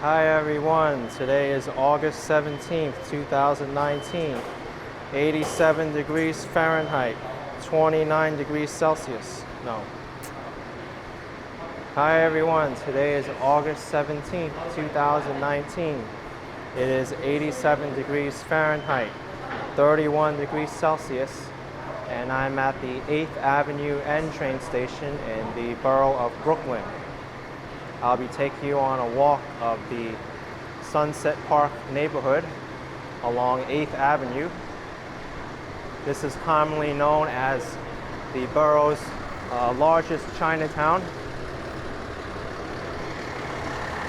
Hi everyone, today is August 17th, 2019, 87 degrees Fahrenheit, 29 degrees Celsius. No. Hi everyone, today is August 17th, 2019. It is 87 degrees Fahrenheit, 31 degrees Celsius, and I'm at the 8th Avenue N train station in the borough of Brooklyn. I'll be taking you on a walk of the Sunset Park neighborhood along 8th Avenue. This is commonly known as the borough's largest Chinatown.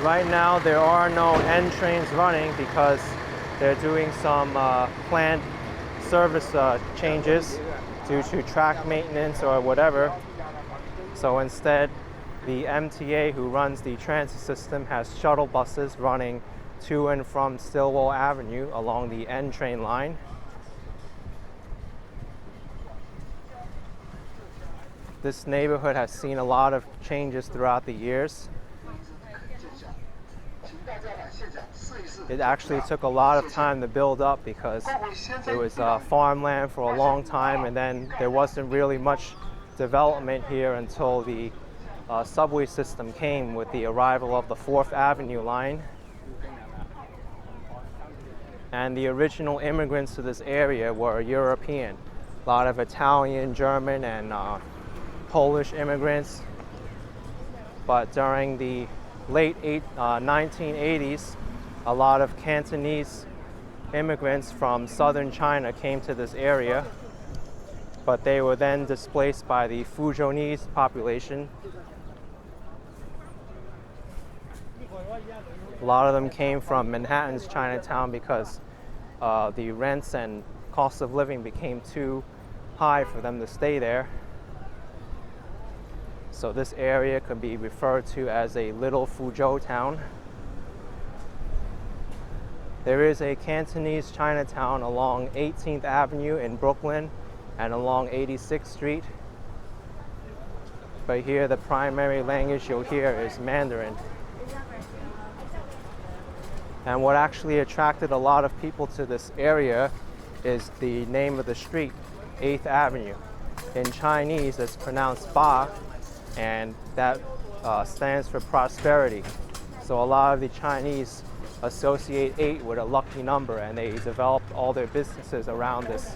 Right now there are no N trains running because they're doing some planned service changes due to track maintenance or whatever. So instead, the MTA, who runs the transit system, has shuttle buses running to and from Stillwell Avenue along the N train line. This neighborhood has seen a lot of changes throughout the years. It actually took a lot of time to build up because it was farmland for a long time, and then there wasn't really much development here until the subway system came with the arrival of the 4th Avenue line. And the original immigrants to this area were European. A lot of Italian, German, and Polish immigrants. But during the late 1980s, a lot of Cantonese immigrants from southern China came to this area, but they were then displaced by the Fuzhouese population. A lot of them came from Manhattan's Chinatown because the rents and cost of living became too high for them to stay there. So this area could be referred to as a little Fuzhou town. There is a Cantonese Chinatown along 18th Avenue in Brooklyn and along 86th Street. But here the primary language you'll hear is Mandarin. And what actually attracted a lot of people to this area is the name of the street, 8th Avenue. In Chinese, it's pronounced ba, and that stands for prosperity. So a lot of the Chinese associate 8 with a lucky number, and they developed all their businesses around this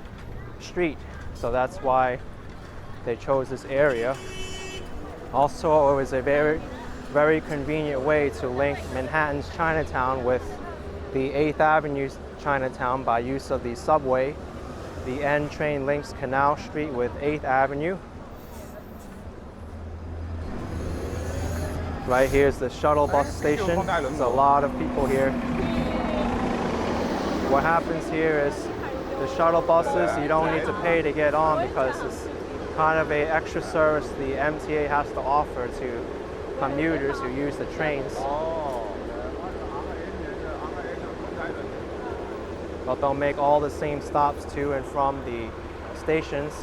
street. So that's why they chose this area. Also, it was a very convenient way to link Manhattan's Chinatown with the 8th Avenue Chinatown by use of the subway. The N train links Canal Street with 8th Avenue. Right here is the shuttle bus station. There's a lot of people here. What happens here is the shuttle buses, you don't need to pay to get on because it's kind of an extra service the MTA has to offer to commuters who use the trains. But they'll make all the same stops to and from the stations.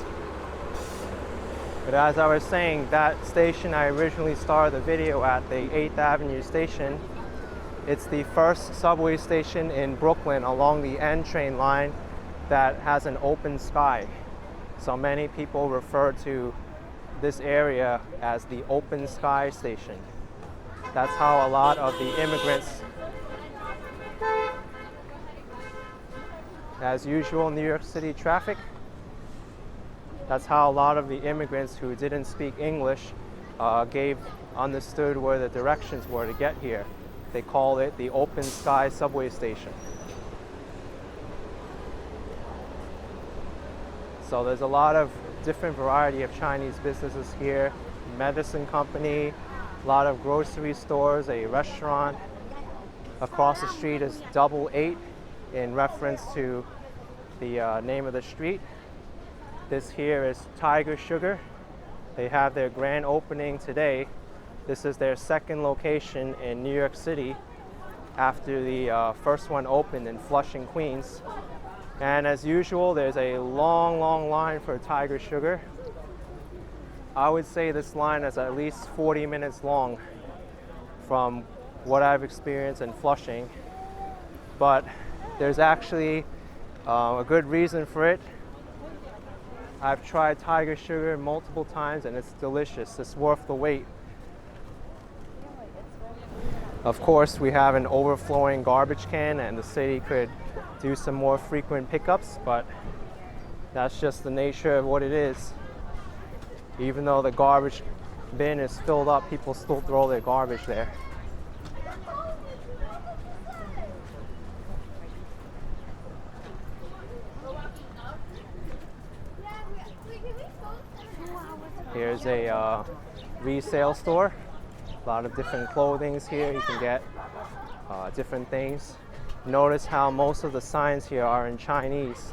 But as I was saying, that station I originally started the video at, the 8th Avenue station, it's the first subway station in Brooklyn along the N train line that has an open sky. So many people refer to this area as the open sky station. That's how a lot of the immigrants, as usual, New York City traffic, that's how a lot of the immigrants who didn't speak English understood where the directions were to get here. They call it the open sky subway station. So there's a lot of different variety of Chinese businesses here. Medicine company, a lot of grocery stores, a restaurant. Across the street is Double 8 in reference to the name of the street. This here is Tiger Sugar. They have their grand opening today. This is their second location in New York City after the first one opened in Flushing, Queens. And as usual, there's a long line for Tiger Sugar. I would say this line is at least 40 minutes long from what I've experienced in Flushing, but there's actually a good reason for it. I've tried tiger sugar multiple times and it's delicious. It's worth the wait. Of course, we have an overflowing garbage can and the city could do some more frequent pickups, but that's just the nature of what it is. Even though the garbage bin is filled up, people still throw their garbage there. Here's a resale store. A lot of different clothings here. You can get different things. Notice how most of the signs here are in Chinese.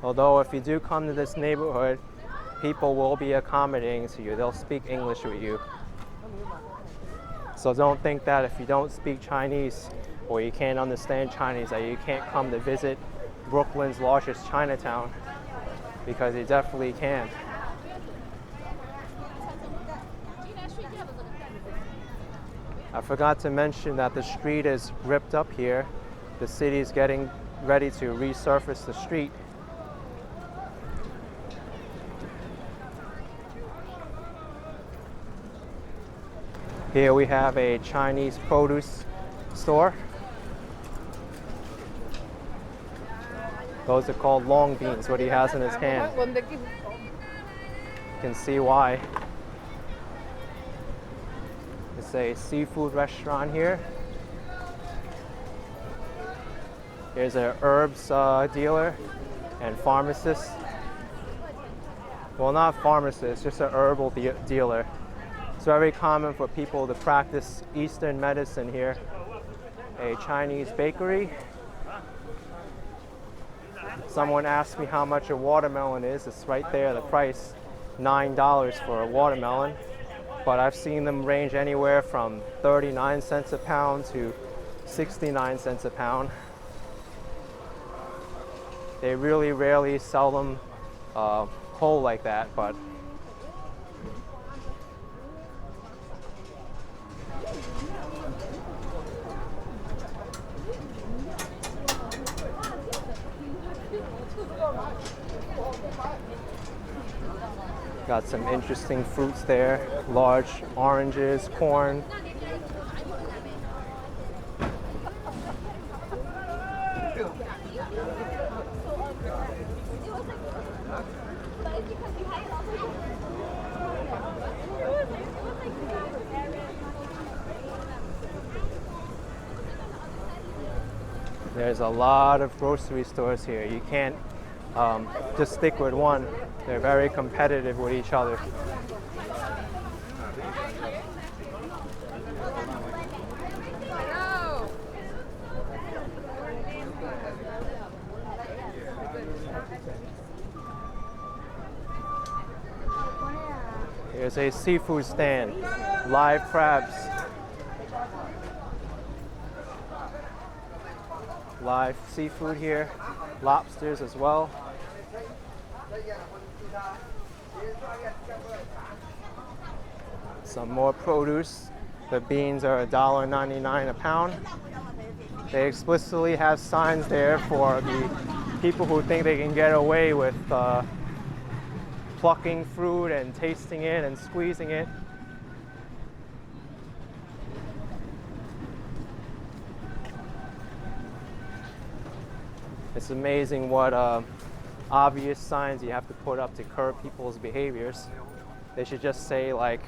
Although if you do come to this neighborhood, people will be accommodating to you. They'll speak English with you. So don't think that if you don't speak Chinese or you can't understand Chinese that you can't come to visit Brooklyn's largest Chinatown, because you definitely can. I forgot to mention that the street is ripped up here. The city is getting ready to resurface the street. Here we have a Chinese produce store. Those are called long beans, what he has in his hand. You can see why. It's a seafood restaurant here. Here's an herbs dealer and pharmacist. Well, not pharmacist, just an herbal dealer. It's very common for people to practice Eastern medicine here. A Chinese bakery. Someone asked me how much a watermelon is. It's right there, the price, $9 for a watermelon. But I've seen them range anywhere from 39 cents a pound to 69 cents a pound. They really rarely sell them whole like that, but got some interesting fruits there. Large oranges, corn. There's a lot of grocery stores here. You can't just stick with one. They're very competitive with each other. Here's a seafood stand. Live crabs. Live seafood here. Lobsters as well. Some more produce. The beans are $1.99 a pound. They explicitly have signs there for the people who think they can get away with plucking fruit and tasting it and squeezing it. It's amazing what obvious signs you have to put up to curb people's behaviors. They should just say, like,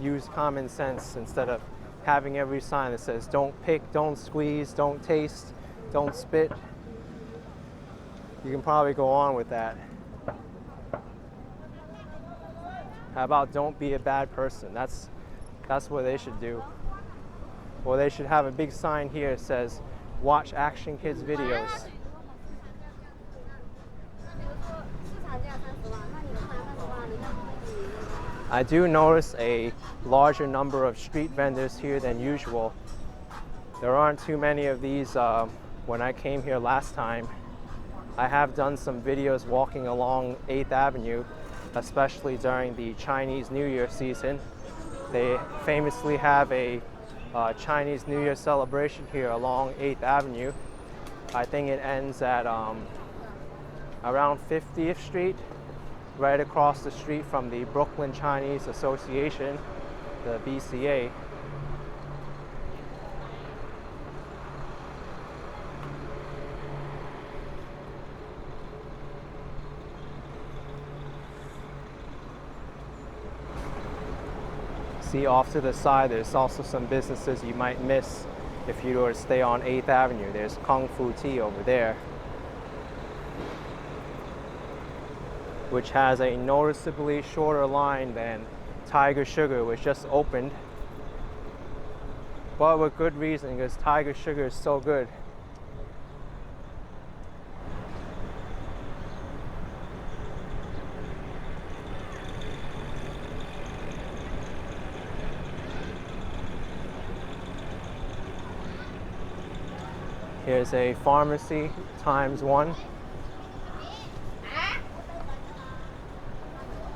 use common sense instead of having every sign that says don't pick, don't squeeze, don't taste, don't spit. You can probably go on with that. How about don't be a bad person? That's what they should do. Or they should have a big sign here that says watch Action Kids videos. I do notice a larger number of street vendors here than usual. There aren't too many of these when I came here last time. I have done some videos walking along 8th Avenue, especially during the Chinese New Year season. They famously have a Chinese New Year celebration here along 8th Avenue. I think it ends at around 50th Street, right across the street from the Brooklyn Chinese Association, the BCA. See off to the side, there's also some businesses you might miss if you were to stay on 8th Avenue. There's Kung Fu Tea over there, which has a noticeably shorter line than Tiger Sugar, which just opened. But with good reason, because Tiger Sugar is so good. Here's a pharmacy ×1.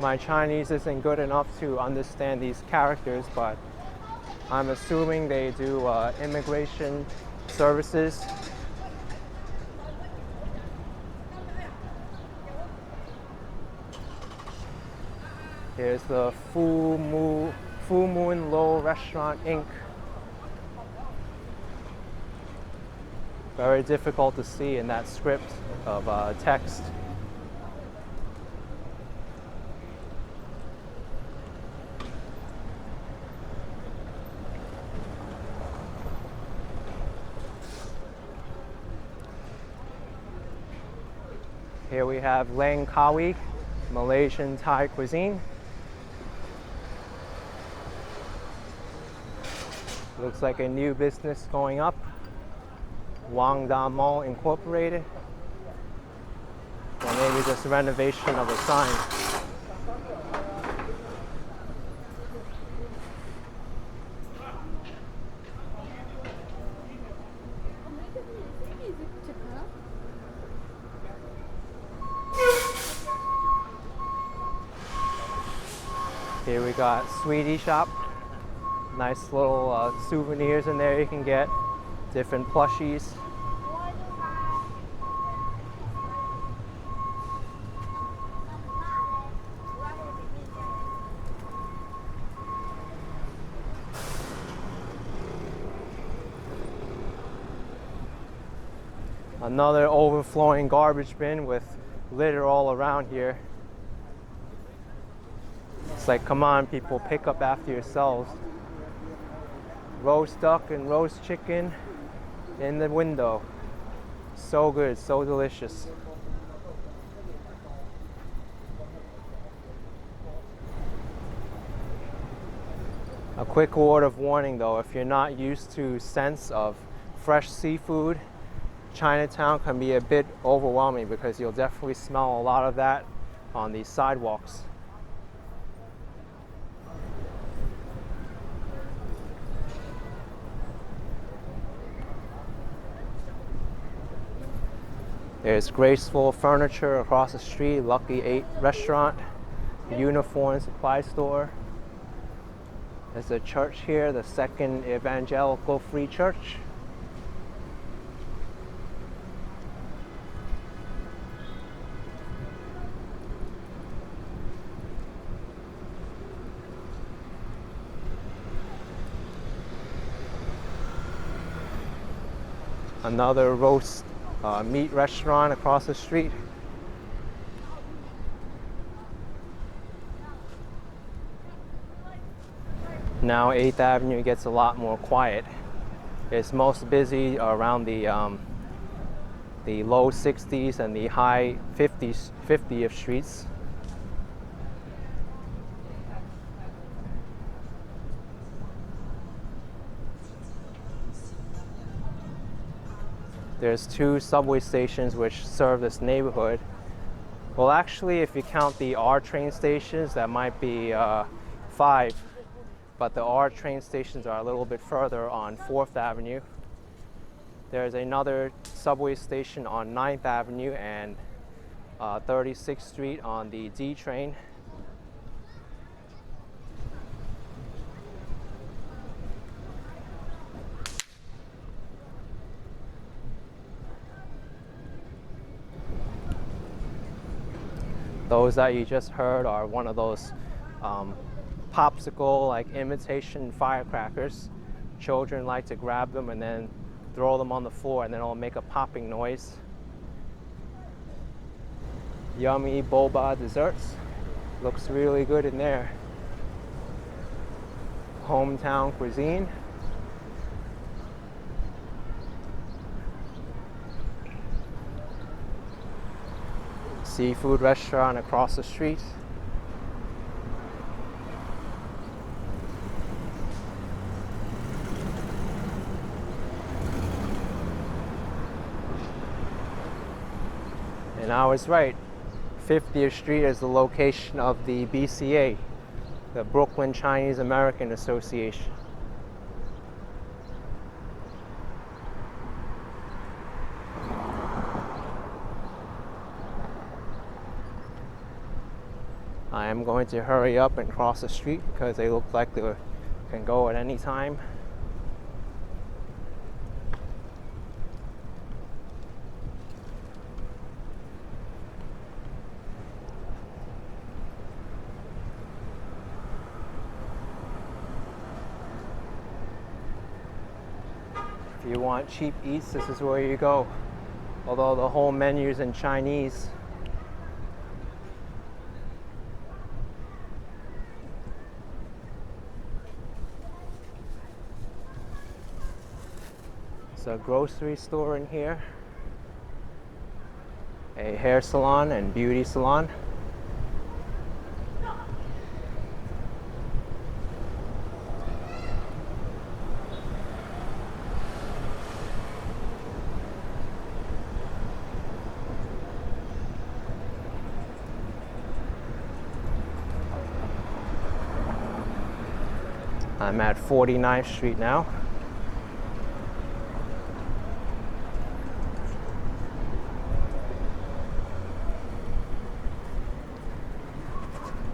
My Chinese isn't good enough to understand these characters, but I'm assuming they do immigration services. Here's the Fu Moon Low Restaurant Inc. Very difficult to see in that script of text. Here we have Langkawi, Malaysian Thai cuisine. Looks like a new business going up. ⁴ ⁷ Mall Incorporated, or maybe just a renovation of a sign. Here we got Sweetie Shop. Nice little souvenirs in there you can get. Different plushies. Another overflowing garbage bin with litter all around here. It's like, come on people, pick up after yourselves. Roast duck and roast chicken in the window. So good, so delicious. A quick word of warning though, if you're not used to scents of fresh seafood, Chinatown can be a bit overwhelming because you'll definitely smell a lot of that on these sidewalks. There's graceful furniture across the street, Lucky 8 restaurant, uniform supply store. There's a church here, the Second Evangelical Free Church. Another roast meat restaurant across the street. Now 8th Avenue gets a lot more quiet. It's most busy around the low 60s and the high 50th streets. There's 2 subway stations which serve this neighborhood. Well, actually, if you count the R train stations, that might be 5. But the R train stations are a little bit further on 4th Avenue. There's another subway station on 9th Avenue and 36th Street on the D train. Those that you just heard are one of those popsicle, like imitation firecrackers. Children like to grab them and then throw them on the floor, and then it'll make a popping noise. Yummy boba desserts. Looks really good in there. Hometown cuisine. Seafood restaurant across the street. And I was right. 50th Street is the location of the BCA, the Brooklyn Chinese American Association. I am going to hurry up and cross the street because they look like they can go at any time. If you want cheap eats, this is where you go. Although the whole menu is in Chinese. It's a grocery store in here, a hair salon and beauty salon. I'm at 49th Street now.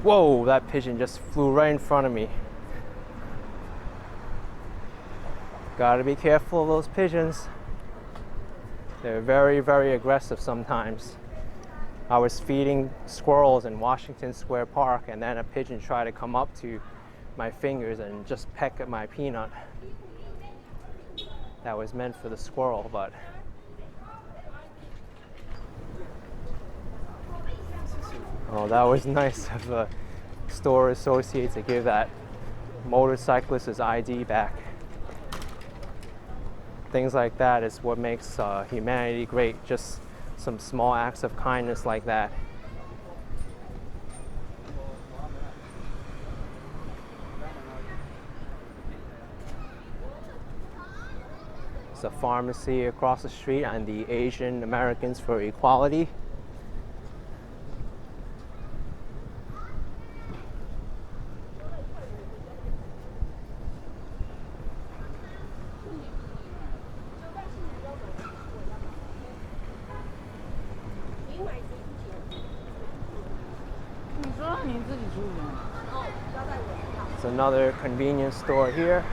Whoa, that pigeon just flew right in front of me. Gotta be careful of those pigeons. They're very, very aggressive sometimes. I was feeding squirrels in Washington Square Park, and then a pigeon tried to come up to my fingers and just peck at my peanut. That was meant for the squirrel, but oh, that was nice of the store associate to give that motorcyclist his ID back. Things like that is what makes humanity great. Just some small acts of kindness like that. A pharmacy across the street and the Asian Americans for Equality. It's another convenience store here.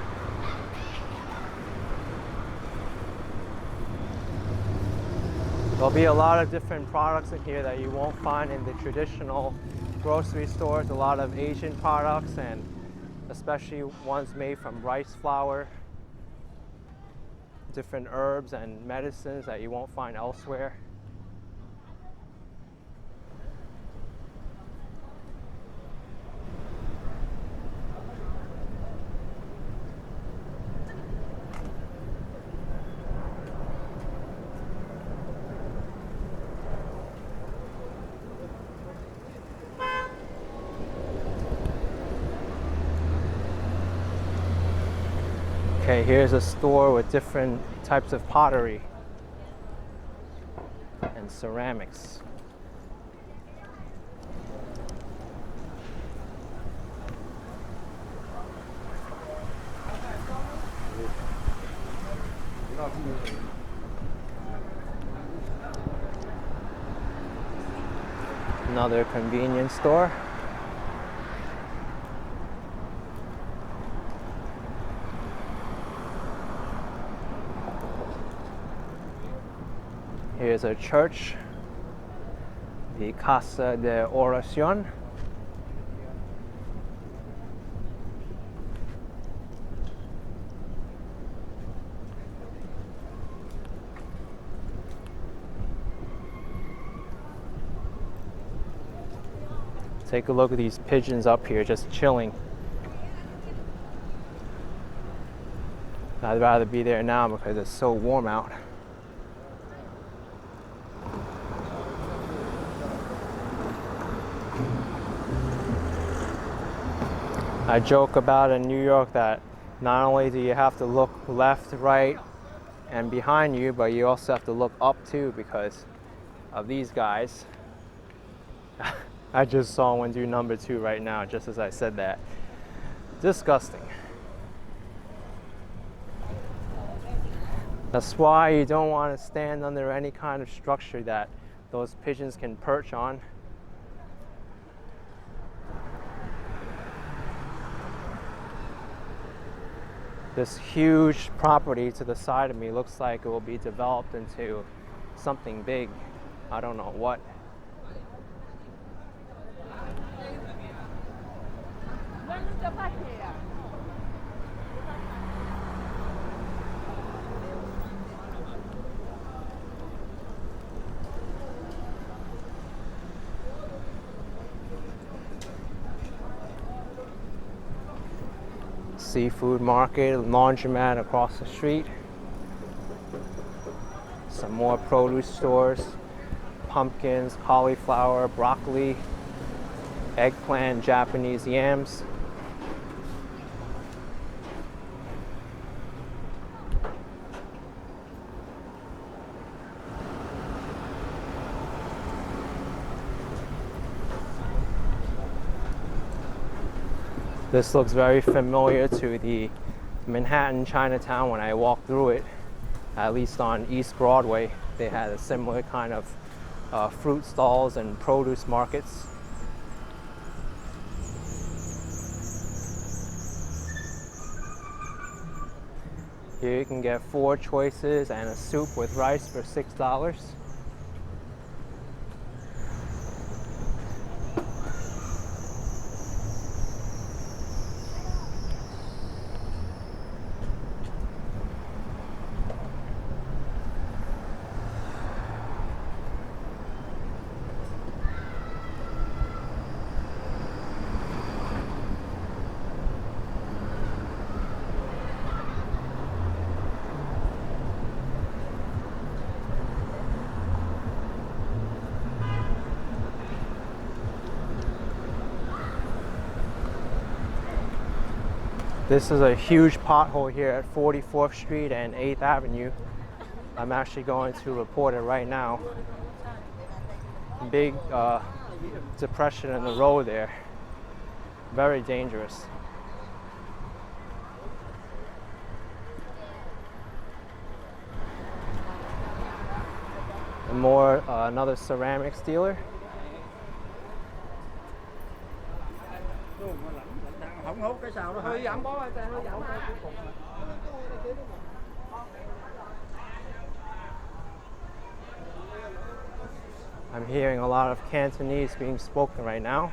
There'll be a lot of different products in here that you won't find in the traditional grocery stores. A lot of Asian products, and especially ones made from rice flour, different herbs and medicines that you won't find elsewhere. Okay, here's a store with different types of pottery and ceramics. Another convenience store. Here's a church. the Casa de Oración. Take a look at these pigeons up here just chilling. I'd rather be there now because it's so warm out. I joke about in New York that not only do you have to look left, right, and behind you, but you also have to look up too because of these guys. I just saw one do number 2 right now, just as I said that. Disgusting. That's why you don't want to stand under any kind of structure that those pigeons can perch on. This huge property to the side of me looks like it will be developed into something big. I don't know what. Seafood market, laundromat across the street. Some more produce stores. Pumpkins, cauliflower, broccoli, eggplant, Japanese yams. This looks very familiar to the Manhattan Chinatown when I walked through it, at least on East Broadway. They had a similar kind of fruit stalls and produce markets. Here you can get 4 choices and a soup with rice for $6. This is a huge pothole here at 44th Street and 8th Avenue. I'm actually going to report it right now. Big depression in the road there. Very dangerous. And more, another ceramics dealer. I'm hearing a lot of Cantonese being spoken right now.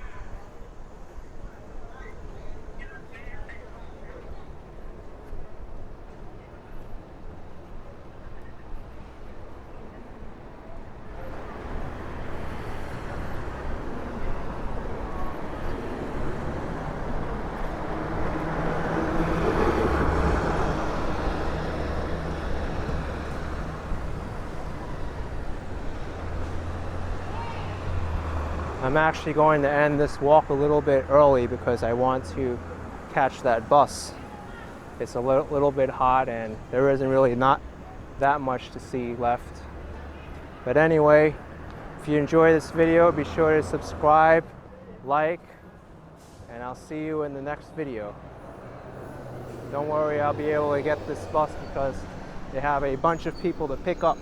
I'm actually going to end this walk a little bit early because I want to catch that bus. It's a little bit hot and there isn't really not that much to see left. But anyway, if you enjoy this video, be sure to subscribe, like, and I'll see you in the next video. Don't worry, I'll be able to get this bus because they have a bunch of people to pick up.